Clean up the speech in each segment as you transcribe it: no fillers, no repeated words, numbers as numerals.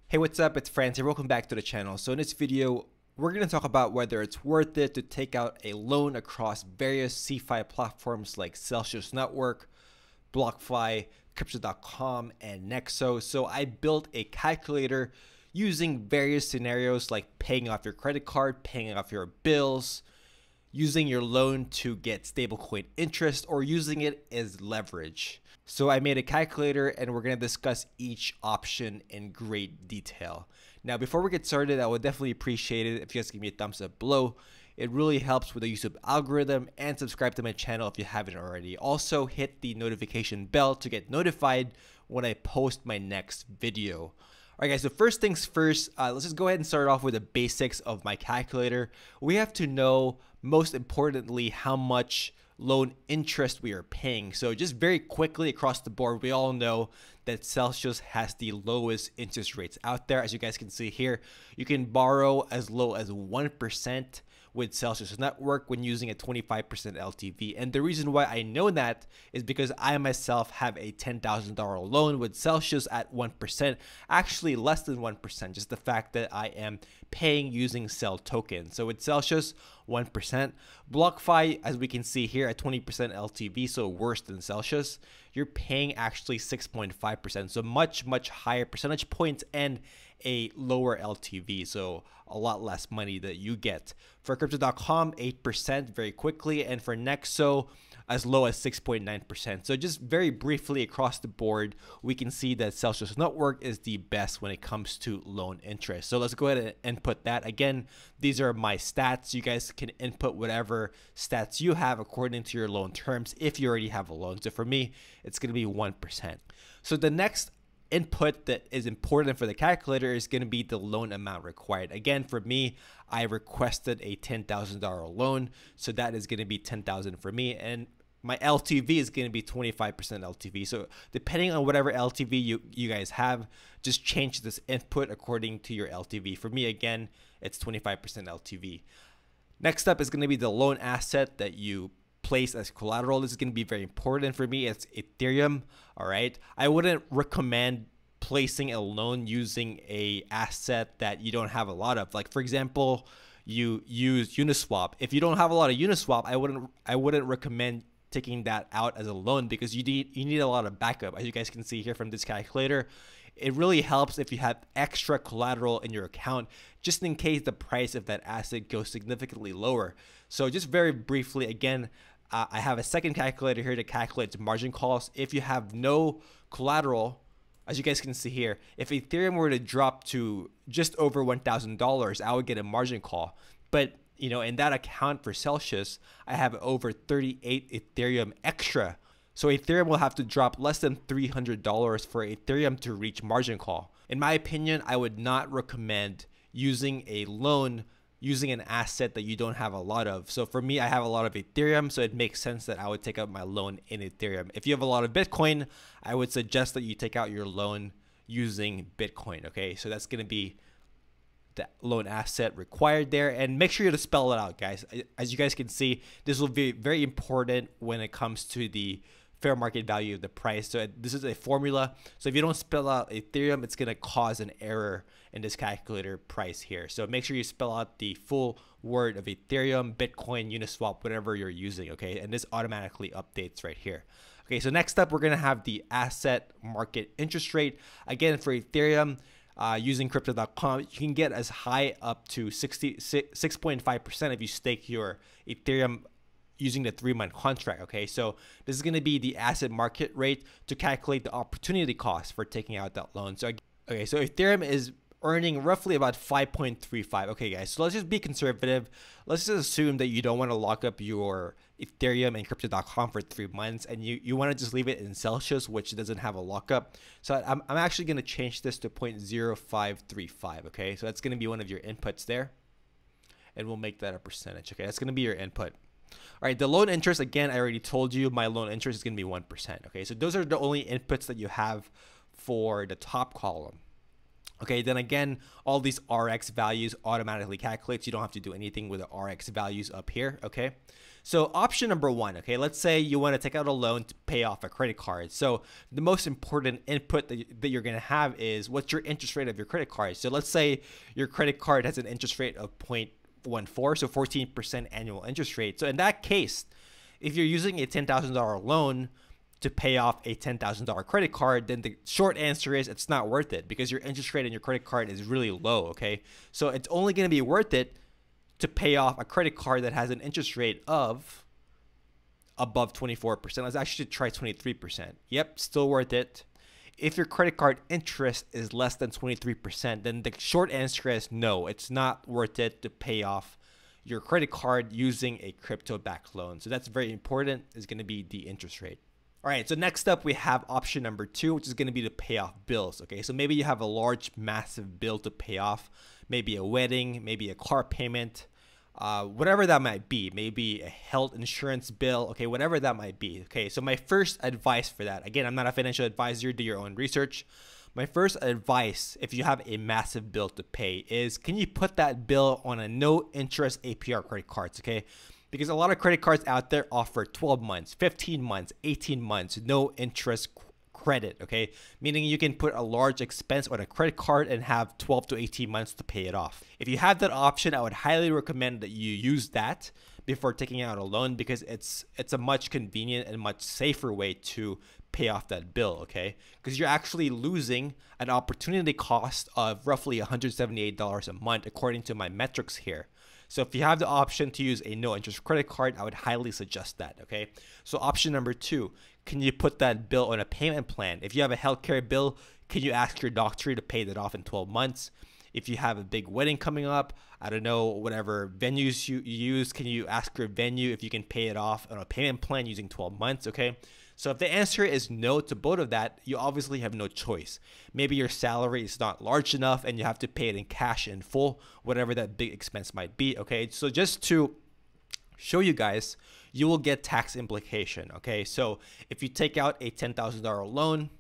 Hey, what's up? It's Franz here. Welcome back to the channel. So in this video, we're going to talk about whether it's worth it to take out a loan across various CeFi platforms like Celsius Network, BlockFi, Crypto.com, and Nexo. So I built a calculator using various scenarios like paying off your credit card, paying off your bills, using your loan to get stablecoin interest, or using it as leverage. So I made a calculator and we're going to discuss each option in great detail. Now, before we get started, I would definitely appreciate it if you guys give me a thumbs up below. It really helps with the YouTube algorithm, and subscribe to my channel if you haven't already. Also, hit the notification bell to get notified when I post my next video. Alright guys, so first things first, let's just go ahead and start off with the basics of my calculator. We have to know, most importantly, how much loan interest we are paying. So just very quickly across the board, we all know that Celsius has the lowest interest rates out there. As you guys can see here, you can borrow as low as 1% with Celsius Network when using a 25% LTV. And the reason why I know that is because I myself have a $10,000 loan with Celsius at 1%, actually less than 1%, just the fact that I am paying using Cell token. So with Celsius, 1%. BlockFi, as we can see here, at 20% LTV, so worse than Celsius, you're paying actually 6.5%, so much higher percentage points and a lower LTV, so a lot less money that you get. For Crypto.com, 8% very quickly, and for Nexo, as low as 6.9%. So just very briefly across the board, we can see that Celsius Network is the best when it comes to loan interest. So let's go ahead and input that. Again, these are my stats. You guys can input whatever stats you have according to your loan terms if you already have a loan. So for me, it's going to be 1%. So the next input that is important for the calculator is going to be the loan amount required. Again, for me, I requested a $10,000 loan, so that is going to be $10,000 for me, and my LTV is going to be 25% LTV. So depending on whatever LTV you guys have, just change this input according to your LTV. For me, again, it's 25% LTV. Next up is going to be the loan asset that you place as collateral. This is going to be very important for me. It's Ethereum. All right, I wouldn't recommend placing a loan using a asset that you don't have a lot of. Like for example, you use Uniswap. If you don't have a lot of Uniswap, I wouldn't recommend taking that out as a loan, because you need a lot of backup. As you guys can see here from this calculator, it really helps if you have extra collateral in your account, just in case the price of that asset goes significantly lower. So just very briefly, again, I have a second calculator here to calculate margin calls. If you have no collateral, as you guys can see here, if Ethereum were to drop to just over $1,000, I would get a margin call. But you know, in that account for Celsius, I have over 38 Ethereum extra. So Ethereum will have to drop less than $300 for Ethereum to reach margin call. In my opinion, I would not recommend using a loan using an asset that you don't have a lot of. So for me, I have a lot of Ethereum, so it makes sense that I would take out my loan in Ethereum. If you have a lot of Bitcoin, I would suggest that you take out your loan using Bitcoin. Okay, so that's going to be the loan asset required there, and make sure to spell it out, guys. As you guys can see, this will be very important when it comes to the fair market value of the price. So this is a formula, so if you don't spell out Ethereum, it's going to cause an error in this calculator price here. So make sure you spell out the full word of Ethereum, Bitcoin, Uniswap, whatever you're using, okay? And this automatically updates right here. Okay, so next up, we're going to have the asset market interest rate. Again, for Ethereum, using Crypto.com, you can get as high up to 6.5% if you stake your Ethereum using the 3-month contract. Okay, so this is going to be the asset market rate to calculate the opportunity cost for taking out that loan. So okay, so Ethereum is earning roughly about 5.35. Okay guys, so let's just be conservative. Let's just assume that you don't want to lock up your Ethereum and Crypto.com for 3 months, and you want to just leave it in Celsius, which doesn't have a lockup. So I'm actually going to change this to 0.0535. Okay, so that's going to be one of your inputs there, and we'll make that a percentage. Okay, that's going to be your input. All right, the loan interest, again, I already told you my loan interest is going to be 1%. Okay, so those are the only inputs that you have for the top column. Okay, then again, all these RX values automatically calculates. You don't have to do anything with the RX values up here, okay? So option number one, okay, let's say you want to take out a loan to pay off a credit card. So the most important input that you're going to have is what's your interest rate of your credit card. So let's say your credit card has an interest rate of 0.14, so 14% annual interest rate. So in that case, if you're using a $10,000 loan to pay off a $10,000 credit card, then the short answer is it's not worth it because your interest rate on your credit card is really low, okay? So it's only going to be worth it to pay off a credit card that has an interest rate of above 24%. Let's actually try 23%. Yep, still worth it. If your credit card interest is less than 23%, then the short answer is no, it's not worth it to pay off your credit card using a crypto-backed loan. So that's very important, is going to be the interest rate. All right, so next up we have option number two, which is going to be to pay off bills. Okay, so maybe you have a large, massive bill to pay off, maybe a wedding, maybe a car payment, whatever that might be, maybe a health insurance bill, okay, whatever that might be. Okay, so my first advice for that, again, I'm not a financial advisor, do your own research. My first advice, if you have a massive bill to pay, is can you put that bill on a no interest APR credit cards, okay? Because a lot of credit cards out there offer 12 months, 15 months, 18 months, no interest credit, okay? Meaning you can put a large expense on a credit card and have 12 to 18 months to pay it off. If you have that option, I would highly recommend that you use that before taking out a loan because it's a much convenient and much safer way to pay off that bill, okay? Because you're actually losing an opportunity cost of roughly $178 a month according to my metrics here. So if you have the option to use a no interest credit card, I would highly suggest that, okay? So option number two, can you put that bill on a payment plan? If you have a healthcare bill, can you ask your doctor to pay that off in 12 months? If you have a big wedding coming up, I don't know, whatever venues you use, can you ask your venue if you can pay it off on a payment plan using 12 months, okay? So if the answer is no to both of that, you obviously have no choice. Maybe your salary is not large enough and you have to pay it in cash in full, whatever that big expense might be, okay? So just to show you guys, you will get tax implication, okay? So if you take out a $10,000 loan,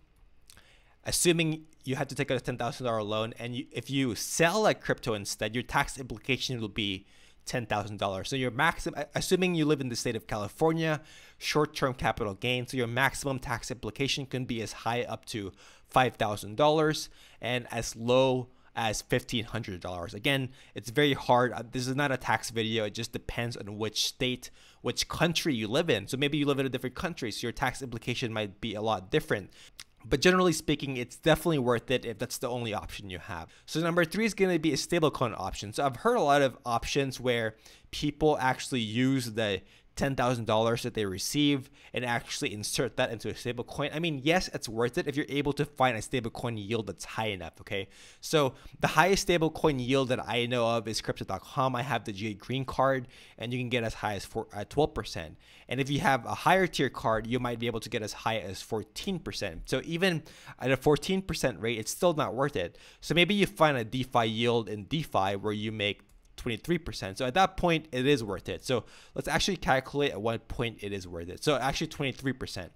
assuming you had to take out a $10,000 loan and if you sell like crypto instead, your tax implication will be $10,000. So your maximum, assuming you live in the state of California, short-term capital gain, so your maximum tax implication can be as high up to $5,000 and as low as $1,500. Again, it's very hard. This is not a tax video. It just depends on which state, which country you live in. So maybe you live in a different country, so your tax implication might be a lot different. But generally speaking, it's definitely worth it if that's the only option you have. So number three is going to be a stablecoin option. So I've heard a lot of options where people actually use the $10,000 that they receive and actually insert that into a stablecoin. I mean, yes, it's worth it if you're able to find a stablecoin yield that's high enough, okay? So the highest stablecoin yield that I know of is crypto.com. I have the GA Green card and you can get as high as 12%. And if you have a higher tier card, you might be able to get as high as 14%. So even at a 14% rate, it's still not worth it. So maybe you find a DeFi yield in DeFi where you make 23%. So at that point, it is worth it. So let's actually calculate at what point it is worth it. So actually 23%.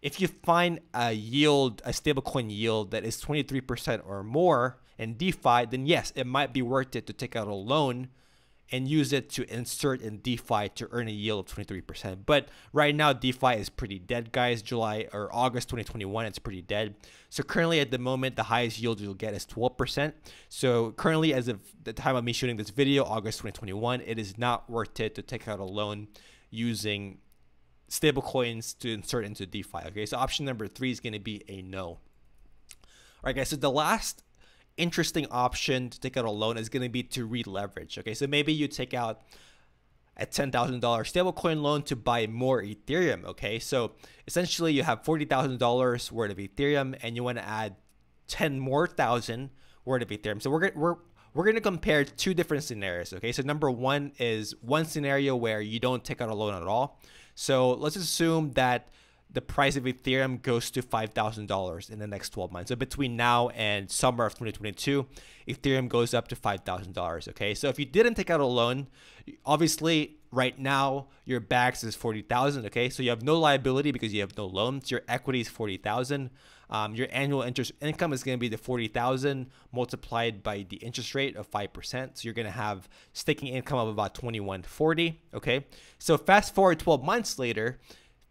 If you find a yield, a stablecoin yield that is 23% or more in DeFi, then yes, it might be worth it to take out a loan and use it to insert in DeFi to earn a yield of 23%. But right now, DeFi is pretty dead, guys. July or August 2021, it's pretty dead. So currently at the moment, the highest yield you'll get is 12%. So currently, as of the time of me shooting this video, August 2021, it is not worth it to take out a loan using stablecoins to insert into DeFi. Okay, so option number three is going to be a no. All right, guys, so the last interesting option to take out a loan is going to be to re-leverage. Okay, so maybe you take out a $10,000 stablecoin loan to buy more Ethereum. Okay, so essentially you have $40,000 worth of Ethereum and you want to add 10 more thousand worth of Ethereum. So we're going to compare two different scenarios. Okay, so number one is one scenario where you don't take out a loan at all. So let's assume that the price of Ethereum goes to $5,000 in the next 12 months. So between now and summer of 2022, Ethereum goes up to $5,000. Okay, so if you didn't take out a loan, obviously right now your BAX is $40,000. Okay, so you have no liability because you have no loans. Your equity is $40,000. Your annual interest income is going to be the 40,000 multiplied by the interest rate of 5%. So you're going to have staking income of about 2140. Okay. So fast forward 12 months later.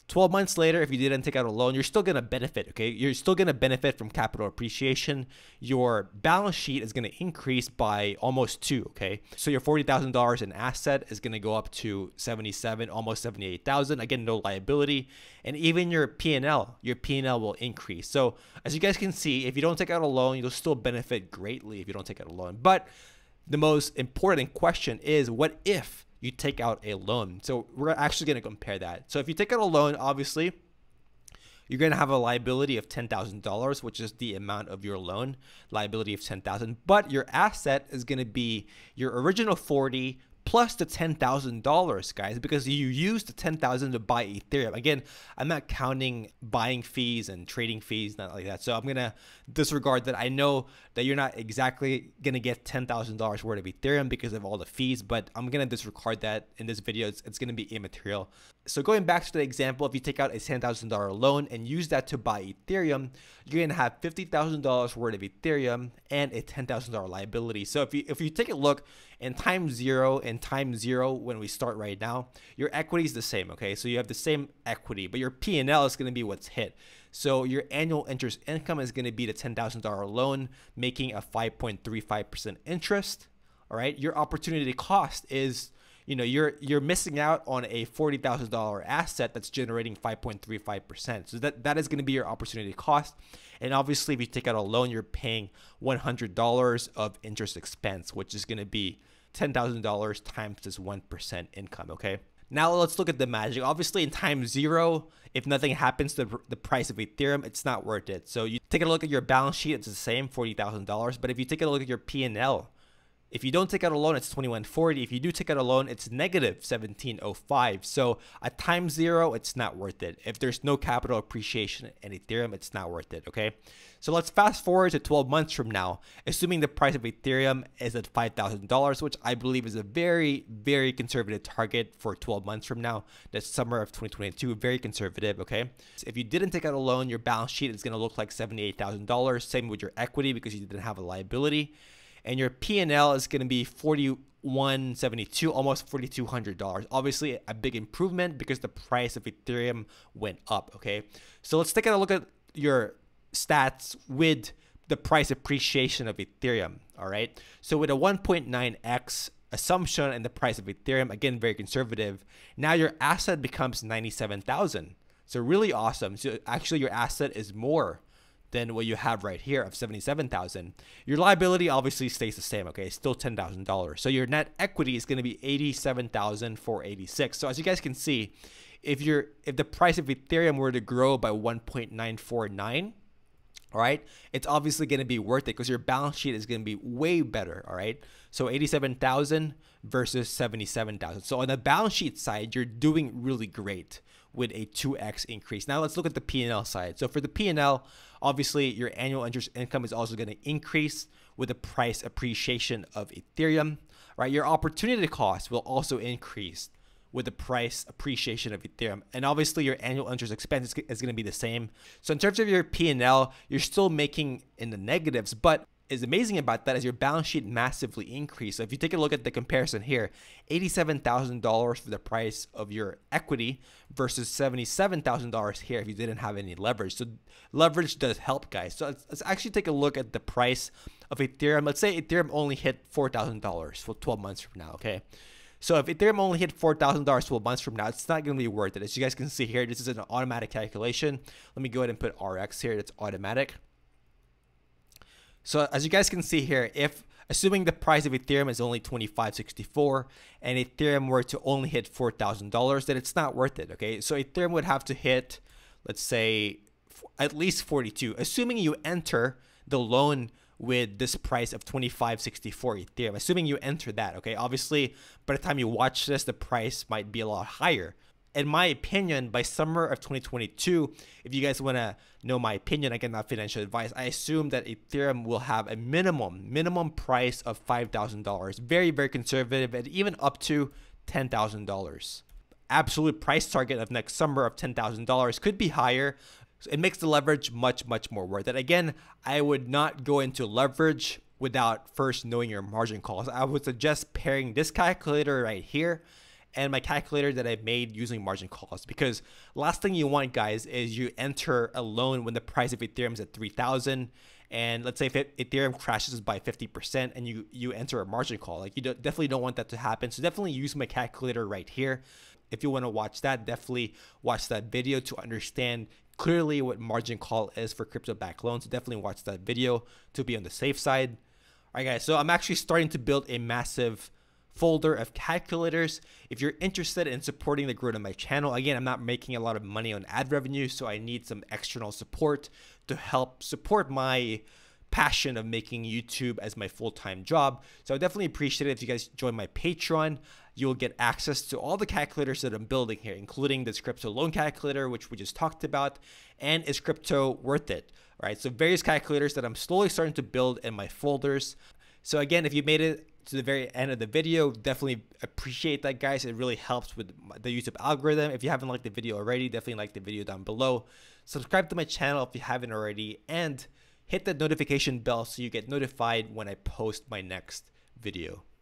12 months later, if you didn't take out a loan, you're still going to benefit, okay? You're still going to benefit from capital appreciation. Your balance sheet is going to increase by almost 2, okay? So your $40,000 in asset is going to go up to 77, almost 78,000. Again, no liability. And even your P&L will increase. So as you guys can see, if you don't take out a loan, you'll still benefit greatly if you don't take out a loan. But the most important question is, what if you take out a loan? So we're actually going to compare that. So if you take out a loan, obviously, you're going to have a liability of $10,000, which is the amount of your loan, liability of $10,000. But your asset is going to be your original 40 plus the $10,000, guys, because you used the $10,000 to buy Ethereum. Again, I'm not counting buying fees and trading fees, not like that. So I'm going to disregard that. I know that you're not exactly going to get $10,000 worth of Ethereum because of all the fees, but I'm going to disregard that in this video. It's going to be immaterial. So going back to the example, if you take out a $10,000 loan and use that to buy Ethereum, you're going to have $50,000 worth of Ethereum and a $10,000 liability. So if you take a look in time zero when we start right now, your equity is the same, okay? So you have the same equity, but your P&L is going to be what's hit. So your annual interest income is going to be the $10,000 loan, making a 5.35% interest, all right? Your opportunity cost is, you're missing out on a $40,000 asset that's generating 5.35%. So that is going to be your opportunity cost. And obviously, if you take out a loan, you're paying $100 of interest expense, which is going to be $10,000 times this 1% income, okay? Now let's look at the magic. Obviously, in time zero, if nothing happens to the price of Ethereum, it's not worth it. So you take a look at your balance sheet, it's the same, $40,000. But if you take a look at your P&L, if you don't take out a loan, it's 2140. If you do take out a loan, it's negative 1705. So at time zero, it's not worth it. If there's no capital appreciation in Ethereum, it's not worth it, okay? So let's fast forward to 12 months from now, assuming the price of Ethereum is at $5,000, which I believe is a very, very conservative target for 12 months from now. That's summer of 2022, very conservative, okay? So if you didn't take out a loan, your balance sheet is gonna look like $78,000. Same with your equity because you didn't have a liability. And your P&L is going to be $41.72, almost $4,200. Obviously, a big improvement because the price of Ethereum went up, okay? So let's take a look at your stats with the price appreciation of Ethereum, all right? So with a 1.9x assumption in the price of Ethereum, again, very conservative, now your asset becomes $97,000. So really awesome. So actually, your asset is more than what you have right here of $77,000. Your liability obviously stays the same, okay? It's still $10,000. So your net equity is going to be $87,486. So as you guys can see, if the price of Ethereum were to grow by 1.949, all right, it's obviously going to be worth it because your balance sheet is going to be way better, all right? So 87,000 versus 77,000. So on the balance sheet side, you're doing really great with a 2x increase. Now let's look at the P&L side. So for the P&L, obviously your annual interest income is also going to increase with the price appreciation of Ethereum, right? Your opportunity cost will also increase with the price appreciation of Ethereum. And obviously your annual interest expense is going to be the same. So in terms of your P&L, you're still making in the negatives, but is amazing about that is your balance sheet massively increased. So if you take a look at the comparison here, $87,000 for the price of your equity versus $77,000 here if you didn't have any leverage. So leverage does help, guys. So let's actually take a look at the price of Ethereum. Let's say Ethereum only hit $4,000 for 12 months from now, okay? So if Ethereum only hit $4,000 12 months from now, it's not going to be worth it. As you guys can see here, this is an automatic calculation. Let me go ahead and put RX here. It's automatic. So as you guys can see here, if assuming the price of Ethereum is only $25.64 and Ethereum were to only hit $4,000, then it's not worth it, okay? So Ethereum would have to hit, let's say, at least 42, assuming you enter the loan with this price of $25.64 Ethereum, assuming you enter that, okay? Obviously, by the time you watch this, the price might be a lot higher. In my opinion, by summer of 2022, if you guys want to know my opinion, again, not financial advice, I assume that Ethereum will have a minimum price of $5,000. Very, very conservative, and even up to $10,000. Absolute price target of next summer of $10,000 could be higher. So it makes the leverage much more worth it. Again, I would not go into leverage without first knowing your margin calls. I would suggest pairing this calculator right here and my calculator that I made using margin calls, because last thing you want, guys, is you enter a loan when the price of Ethereum is at 3,000, and let's say if Ethereum crashes by 50% and you enter a margin call. Like, you definitely don't want that to happen. So definitely use my calculator right here. If you want to watch that, definitely watch that video to understand clearly what margin call is for crypto-backed loans. So definitely watch that video to be on the safe side. All right, guys, so I'm actually starting to build a massive folder of calculators. If you're interested in supporting the growth of my channel, again, I'm not making a lot of money on ad revenue, so I need some external support to help support my passion of making YouTube as my full-time job. So I definitely appreciate it if you guys join my Patreon. You'll get access to all the calculators that I'm building here, including this crypto loan calculator, which we just talked about, and is crypto worth it? All right, so various calculators that I'm slowly starting to build in my folders. So again, if you made it to the very end of the video, definitely appreciate that, guys. It really helps with the YouTube algorithm. If you haven't liked the video already, definitely like the video down below. Subscribe to my channel if you haven't already, and hit that notification bell so you get notified when I post my next video.